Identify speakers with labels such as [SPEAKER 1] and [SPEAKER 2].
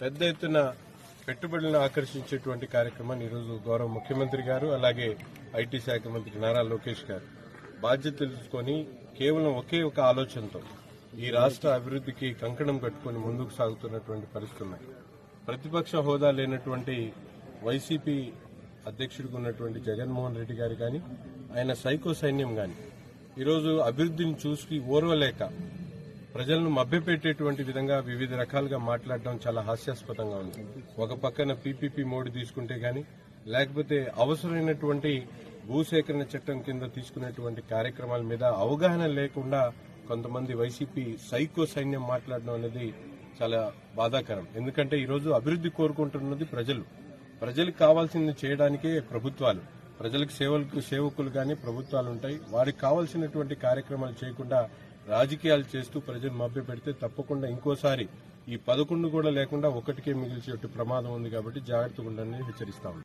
[SPEAKER 1] పెద్ద ఎత్తున పెట్టుబడులను ఆకర్షించేటువంటి కార్యక్రమాన్ని ఈరోజు గౌరవ ముఖ్యమంత్రి గారు అలాగే ఐటీ శాఖ మంత్రి నారా లోకేష్ గారు బాధ్యత తెలుసుకొని కేవలం ఒకే ఒక ఆలోచనతో ఈ రాష్ట్ర అభివృద్ధికి కంకణం కట్టుకుని ముందుకు సాగుతున్నటువంటి పరిస్థితులు ఉన్నాయి. ప్రతిపక్ష హోదా లేనటువంటి వైసీపీ అధ్యక్షుడిగా ఉన్నటువంటి జగన్మోహన్ రెడ్డి గారు కానీ ఆయన సైకో సైన్యం కానీ ఈరోజు అభివృద్ధిని చూసి ఓర్వలేక ప్రజలను మభ్యపెట్టేటువంటి విధంగా వివిధ రకాలుగా మాట్లాడడం చాలా హాస్యాస్పదంగా ఉంది. ఒక పక్కన పీపీపీ మోడీ తీసుకుంటే గాని లేకపోతే అవసరమైనటువంటి భూసేకరణ చట్టం కింద తీసుకునేటువంటి కార్యక్రమాల మీద అవగాహన లేకుండా కొంతమంది వైసీపీ సైకో సైన్యం మాట్లాడడం అనేది చాలా బాధాకరం. ఎందుకంటే ఈరోజు అభివృద్ధి కోరుకుంటున్నది ప్రజలకు కావాల్సింది చేయడానికే ప్రభుత్వాలు, ప్రజలకు సేవకులు గాని ప్రభుత్వాలు ఉంటాయి. వారికి కావాల్సినటువంటి కార్యక్రమాలు చేయకుండా రాజకీయాలు చేస్తూ ప్రజలు మభ్యపెడితే తప్పకుండా ఇంకోసారి ఈ 11 కూడా లేకుండా ఒకటికే మిగిల్చే ప్రమాదం ఉంది. కాబట్టి జాగ్రత్తగా ఉండాలని హెచ్చరిస్తా ఉన్నాం.